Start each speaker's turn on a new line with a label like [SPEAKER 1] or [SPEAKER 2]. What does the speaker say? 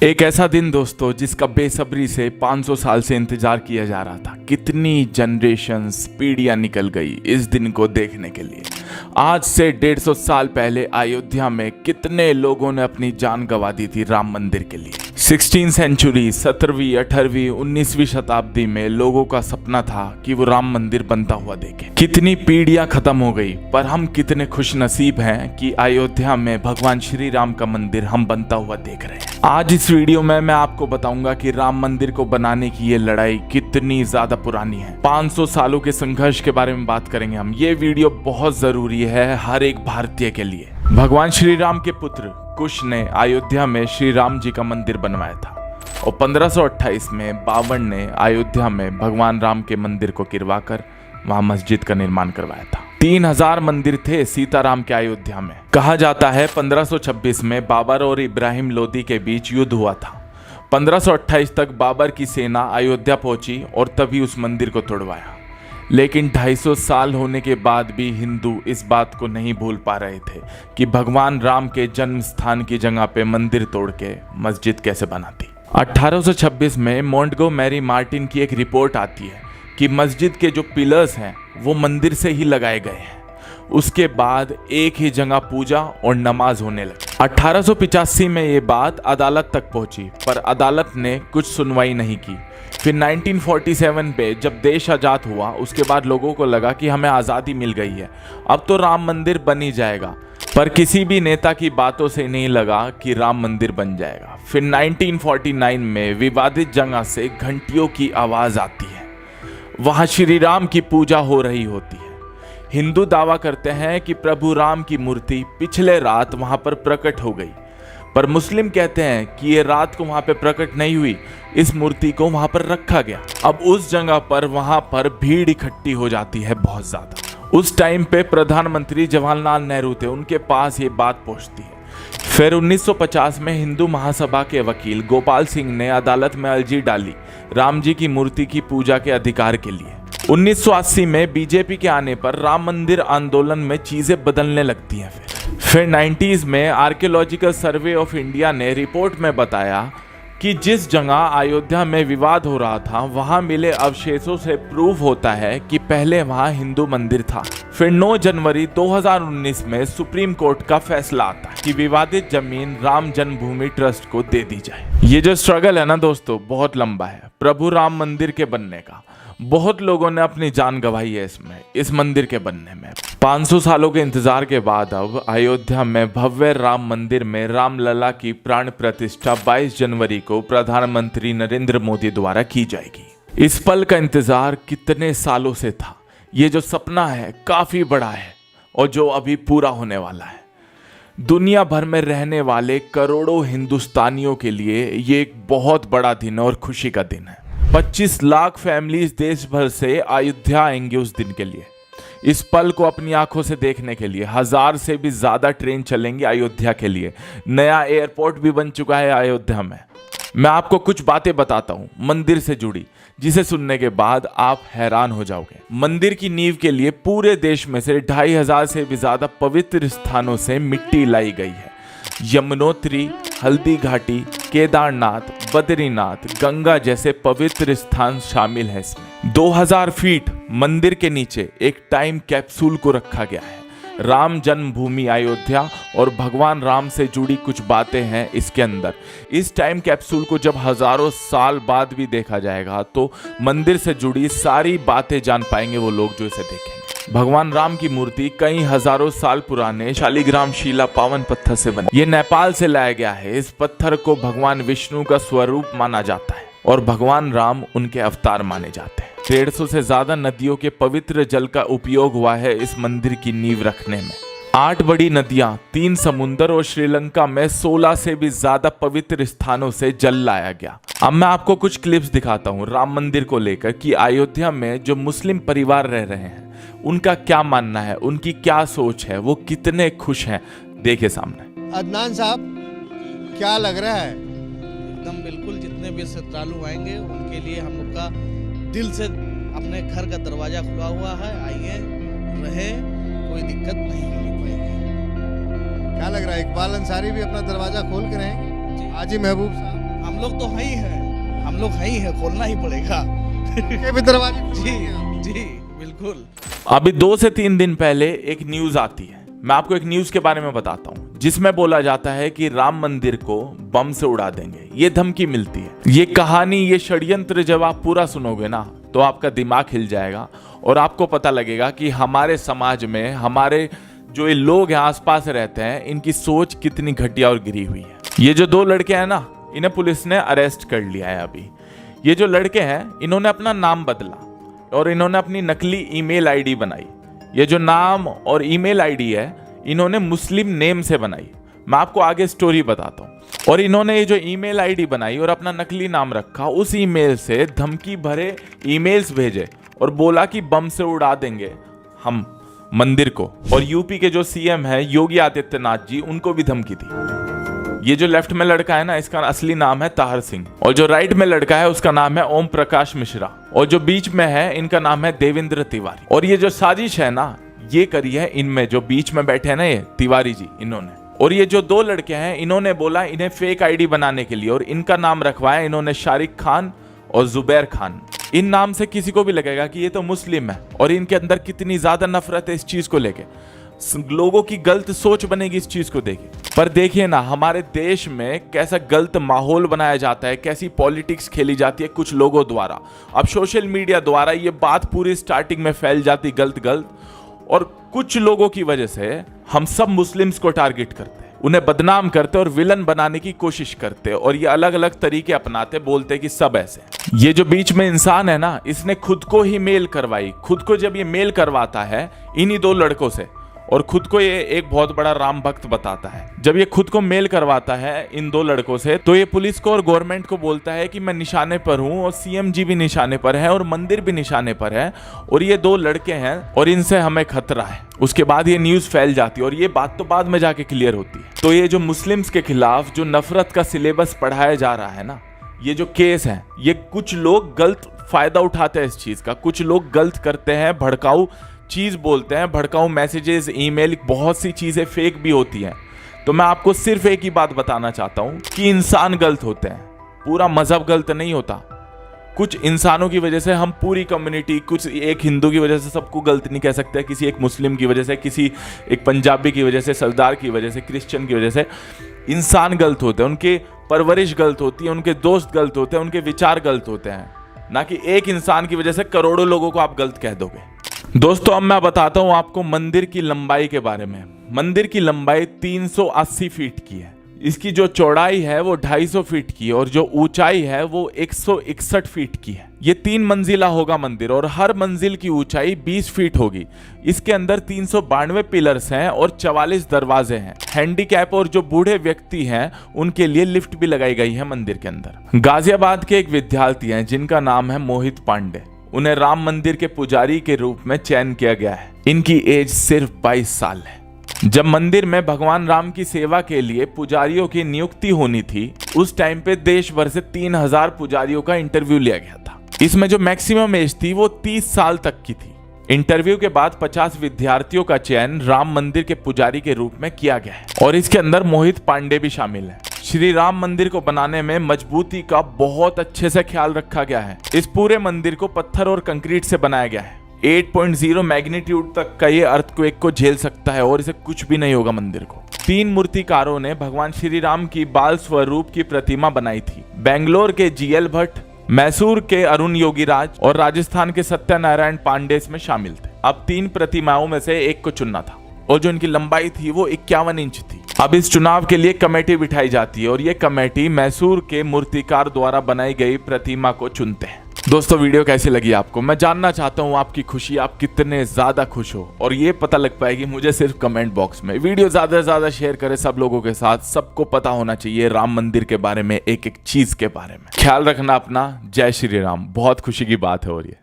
[SPEAKER 1] एक ऐसा दिन दोस्तों जिसका बेसब्री से 500 साल से इंतजार किया जा रहा था। कितनी जनरेशन्स पीढ़ियां निकल गई इस दिन को देखने के लिए। आज से 150 साल पहले अयोध्या में कितने लोगों ने अपनी जान गंवा दी थी राम मंदिर के लिए। 16वीं सेंचुरी, 17वीं, 18वीं, 19वीं शताब्दी में लोगों का सपना था कि वो राम मंदिर बनता हुआ देखे। कितनी पीढ़ियां खत्म हो गई, पर हम कितने खुश नसीब हैं कि अयोध्या में भगवान श्री राम का मंदिर हम बनता हुआ देख रहे हैं। आज इस वीडियो में मैं आपको बताऊंगा कि राम मंदिर को बनाने की ये लड़ाई कितनी ज्यादा पुरानी है। 500 सालों के संघर्ष के बारे में बात करेंगे हम। ये वीडियो बहुत जरूरी है हर एक भारतीय के लिए। भगवान श्री राम के पुत्र कुश ने अयोध्या में श्री राम जी का मंदिर बनवाया था और 1528 में बावन ने अयोध्या में भगवान राम के मंदिर को गिरवाकर वहां मस्जिद का निर्माण करवाया था। 3000 मंदिर थे सीताराम के अयोध्या में। कहा जाता है 1526 में बाबर और इब्राहिम लोदी के बीच युद्ध हुआ था। 1528 तक बाबर की सेना अयोध्या पहुंची और तभी उस मंदिर को तोड़वाया। लेकिन 250 साल होने के बाद भी हिंदू इस बात को नहीं भूल पा रहे थे कि भगवान राम के जन्म स्थान की जगह पे मंदिर तोड़ के मस्जिद कैसे बनाती। 1826 में मोंटगोमेरी मार्टिन की एक रिपोर्ट आती है कि मस्जिद के जो पिलर्स हैं वो मंदिर से ही लगाए गए हैं। उसके बाद एक ही जगह पूजा और नमाज होने लगी। 1885 में ये बात अदालत तक पहुंची, पर अदालत ने कुछ सुनवाई नहीं की। फिर 1947 पे जब देश आज़ाद हुआ, उसके बाद लोगों को लगा कि हमें आज़ादी मिल गई है, अब तो राम मंदिर बन ही जाएगा। पर किसी भी नेता की बातों से नहीं लगा कि राम मंदिर बन जाएगा। फिर 1949 में विवादित जगह से घंटियों की आवाज़ आती है। वहाँ श्री राम की पूजा हो रही होती है। हिंदू दावा करते हैं कि प्रभु राम की मूर्ति पिछले रात वहाँ पर प्रकट हो गई, पर मुस्लिम कहते हैं कि ये रात को वहाँ पे प्रकट नहीं हुई, इस मूर्ति को वहाँ पर रखा गया। अब उस जगह पर वहाँ पर भीड़ इकट्ठी हो जाती है बहुत ज़्यादा। उस टाइम पे प्रधानमंत्री जवाहरलाल नेहरू थे, उनके पास ये बात पहुँचती है। फिर 1950 में हिंदू महासभा के वकील गोपाल सिंह ने अदालत में अर्जी डाली राम जी की मूर्ति की पूजा के अधिकार के लिए। 1980 में बीजेपी के आने पर राम मंदिर आंदोलन में चीजें बदलने लगती हैं। फिर 90s में आर्कियोलॉजिकल सर्वे ऑफ इंडिया ने रिपोर्ट में बताया कि जिस जगह अयोध्या में विवाद हो रहा था वहां मिले अवशेषों से प्रूव होता है कि पहले वहां हिंदू मंदिर था। फिर 9 जनवरी 2019 में सुप्रीम कोर्ट का फैसला आता है कि विवादित जमीन राम जन्मभूमि ट्रस्ट को दे दी जाए। ये जो स्ट्रगल है ना दोस्तों, बहुत लंबा है प्रभु राम मंदिर के बनने का। बहुत लोगों ने अपनी जान गंवाई है इस मंदिर के बनने में। 500 सालों के इंतजार के बाद अब अयोध्या में भव्य राम मंदिर में रामलला की प्राण प्रतिष्ठा 22 जनवरी को प्रधानमंत्री नरेंद्र मोदी द्वारा की जाएगी। इस पल का इंतजार कितने सालों से था। ये जो सपना है काफी बड़ा है और जो अभी पूरा होने वाला है। दुनिया भर में रहने वाले करोड़ों हिंदुस्तानियों के लिए ये एक बहुत बड़ा दिन और खुशी का दिन है। 25 लाख फैमिलीज देश भर से अयोध्या आएंगे उस दिन के लिए। इस पल को अपनी आंखों से देखने के लिए 1000 से भी ज्यादा ट्रेन चलेंगे अयोध्या के लिए। नया एयरपोर्ट भी बन चुका है अयोध्या में। मैं आपको कुछ बातें बताता हूँ मंदिर से जुड़ी, जिसे सुनने के बाद आप हैरान हो जाओगे। मंदिर की नींव के लिए पूरे देश में से 2500 से भी ज्यादा पवित्र स्थानों से मिट्टी लाई गई है। यमुनोत्री, हल्दी घाटी, केदारनाथ, बद्रीनाथ, गंगा जैसे पवित्र स्थान शामिल है इसमें। 2000 फीट मंदिर के नीचे एक टाइम कैप्सूल को रखा गया है। राम जन्मभूमि अयोध्या और भगवान राम से जुड़ी कुछ बातें हैं इसके अंदर। इस टाइम कैप्सूल को जब हजारों साल बाद भी देखा जाएगा तो मंदिर से जुड़ी सारी बातें जान पाएंगे वो लोग जो इसे देखेंगे। भगवान राम की मूर्ति कई हजारों साल पुराने शालिग्राम शिला पावन पत्थर से बनी। ये नेपाल से लाया गया है। इस पत्थर को भगवान विष्णु का स्वरूप माना जाता है और भगवान राम उनके अवतार माने जाते हैं। 150 से ज्यादा नदियों के पवित्र जल का उपयोग हुआ है इस मंदिर की नींव रखने में। 8 बड़ी नदियां, 3 समुंदर और श्रीलंका में 16 से भी ज्यादा पवित्र स्थानों से जल लाया गया। अब मैं आपको कुछ क्लिप्स दिखाता हूँ राम मंदिर को लेकर कि अयोध्या में जो मुस्लिम परिवार रह रहे हैं उनका क्या मानना है, उनकी क्या सोच है, वो कितने खुश हैं। देखिए सामने।
[SPEAKER 2] अदनान साहब, क्या लग रहा है?
[SPEAKER 3] एकदम बिल्कुल, जितने भी श्रद्धालु आएंगे उनके लिए हम लोग का दिल से अपने घर का दरवाजा खुला हुआ है। आइए, रहे, कोई दिक्कत नहीं होनी पाएगी।
[SPEAKER 2] क्या लग रहा है, इकबाल अंसारी भी अपना दरवाजा खोल के रहेंगे? हाजी महबूब साहब
[SPEAKER 3] लोग तो हैं ही हैं, हम लोग हैं ही हैं, खोलना ही पड़ेगा।
[SPEAKER 2] ये भी दरवाजे
[SPEAKER 3] जी जी बिल्कुल।
[SPEAKER 1] अभी 2 से 3 दिन पहले एक न्यूज आती है, मैं आपको एक न्यूज के बारे में बताता हूँ, जिसमें बोला जाता है कि राम मंदिर को बम से उड़ा देंगे, ये धमकी मिलती है। ये कहानी, ये षड्यंत्र जब आप पूरा सुनोगे ना तो आपका दिमाग हिल जाएगा और आपको पता लगेगा कि हमारे समाज में हमारे जो ये लोग हैं आसपास रहते हैं, इनकी सोच कितनी घटिया और गिरी हुई है। ये जो 2 लड़के हैं ना, इन्हें पुलिस ने अरेस्ट कर लिया है अभी। ये जो लड़के हैं, इन्होंने अपना नाम बदला और इन्होंने अपनी नकली ईमेल आईडी बनाई। ये जो नाम और ईमेल आईडी है, इन्होंने मुस्लिम नेम से बनाई। मैं आपको आगे स्टोरी बताता हूँ। और इन्होंने ये जो ईमेल आईडी बनाई और अपना नकली नाम रखा, उस ईमेल से धमकी भरे ईमेल्स भेजे और बोला कि बम से उड़ा देंगे हम मंदिर को। और यूपी के जो सीएम है योगी आदित्यनाथ जी, उनको भी धमकी दी। ये जो लेफ्ट में लड़का है ना, इसका असली नाम है ताहर सिंह, और जो राइट में लड़का है उसका नाम है ओम प्रकाश मिश्रा, और जो बीच में है इनका नाम है देवेंद्र तिवारी। और ये जो साजिश है ना, ये करी है इनमें, जो बीच में बैठे हैं ना ये तिवारी जी, इन्होंने। और ये जो 2 लड़के हैं, इन्होंने बोला इन्हें फेक आईडी बनाने के लिए, और इनका नाम रखवाया इन्होंने शारिक खान और जुबैर खान। इन नाम से किसी को भी लगेगा कि ये तो मुस्लिम है, और इनके अंदर कितनी ज्यादा नफरत है इस चीज को लेके। लोगों की गलत सोच बनेगी इस चीज को देखे। पर देखिए ना, हमारे देश में कैसा गलत माहौल बनाया जाता है, कैसी पॉलिटिक्स खेली जाती है कुछ लोगों द्वारा। अब सोशल मीडिया द्वारा ये बात पूरी स्टार्टिंग में फैल जाती गलत, और कुछ लोगों की वजह से हम सब मुस्लिम्स को टारगेट करते हैं, उन्हें बदनाम करते और विलन बनाने की कोशिश करते, और ये अलग अलग तरीके अपनाते, बोलते कि सब ऐसे। ये जो बीच में इंसान है ना, इसने खुद को ही मेल करवाई। खुद को जब ये मेल करवाता है इन्हीं 2 लड़कों से, और खुद को ये एक बहुत बड़ा राम भक्त बताता है। जब ये खुद को मेल करवाता है इन 2 लड़कों से, तो ये पुलिस को और गवर्नमेंट को बोलता है कि मैं निशाने पर हूं, और सीएम जी भी निशाने पर है, और मंदिर भी निशाने पर है, और ये 2 लड़के हैं और इनसे हमें खतरा है। उसके बाद ये न्यूज फैल जाती है, और ये बात तो बाद में जाके क्लियर होती है। तो ये जो मुस्लिम्स के खिलाफ जो नफरत का सिलेबस पढ़ाया जा रहा है ना, ये जो केस है, ये कुछ लोग गलत फायदा उठाते हैं इस चीज का। कुछ लोग गलत करते हैं, भड़काऊ चीज बोलते हैं, भड़काऊ मैसेजेस, ईमेल, बहुत सी चीजें फेक भी होती हैं। तो मैं आपको सिर्फ एक ही बात बताना चाहता हूं कि इंसान गलत होते हैं, पूरा मजहब गलत नहीं होता। कुछ इंसानों की वजह से हम पूरी कम्युनिटी, कुछ एक हिंदू की वजह से सबको गलत नहीं कह सकते, किसी एक मुस्लिम की वजह से, किसी एक पंजाबी की वजह से, सरदार की वजह से, क्रिश्चियन की वजह से। इंसान गलत होते हैं, उनकी परवरिश गलत होती है, उनके दोस्त गलत होते हैं, उनके विचार गलत होते हैं, ना कि एक इंसान की वजह से करोड़ों लोगों को आप गलत कह दोगे। दोस्तों, अब मैं बताता हूं आपको मंदिर की लंबाई के बारे में। मंदिर की लंबाई 380 फीट की है। इसकी जो चौड़ाई है वो 250 फीट की है, और जो ऊंचाई है वो 161 फीट की है। ये 3 मंजिला होगा मंदिर, और हर मंजिल की ऊंचाई 20 फीट होगी। इसके अंदर 392 पिलर्स हैं और 44 दरवाजे हैं। हैंडीकैप और जो बूढ़े व्यक्ति हैं उनके लिए लिफ्ट भी लगाई गई है मंदिर के अंदर। गाजियाबाद के एक विद्यार्थी हैं जिनका नाम है मोहित पांडे। उन्हें राम मंदिर के पुजारी के रूप में चयन किया गया है। इनकी एज सिर्फ 22 साल है। जब मंदिर में भगवान राम की सेवा के लिए पुजारियों की नियुक्ति होनी थी, उस टाइम पे देश भर से 3000 पुजारियों का इंटरव्यू लिया गया था। इसमें जो मैक्सिमम एज थी वो 30 साल तक की थी। इंटरव्यू के बाद 50 विद्यार्थियों का चयन राम मंदिर के पुजारी के रूप में किया गया है, और इसके अंदर मोहित पांडे भी शामिल है। श्री राम मंदिर को बनाने में मजबूती का बहुत अच्छे से ख्याल रखा गया है। इस पूरे मंदिर को पत्थर और कंक्रीट से बनाया गया है। 8.0 मैग्नीट्यूड तक का ये अर्थक्वेक को झेल सकता है और इसे कुछ भी नहीं होगा मंदिर को। 3 मूर्तिकारों ने भगवान श्री राम की बाल स्वरूप की प्रतिमा बनाई थी। बेंगलोर के GL भट्ट, मैसूर के अरुण योगीराज और राजस्थान के सत्यनारायण पांडे इसमें शामिल थे। अब 3 प्रतिमाओं में से एक को चुनना था, और जो इनकी लंबाई थी वो 51 इंच थी। अब इस चुनाव के लिए कमेटी बिठाई जाती है, और ये कमेटी मैसूर के मूर्तिकार द्वारा बनाई गई प्रतिमा को चुनते हैं। दोस्तों, वीडियो कैसी लगी आपको? मैं जानना चाहता हूँ आपकी खुशी, आप कितने ज्यादा खुश हो, और ये पता लग पाएगी मुझे सिर्फ कमेंट बॉक्स में। वीडियो ज्यादा से ज्यादा शेयर करें सब लोगों के साथ। सबको पता होना चाहिए राम मंदिर के बारे में, एक एक चीज के बारे में। ख्याल रखना अपना। जय श्री राम। बहुत खुशी की बात है और ये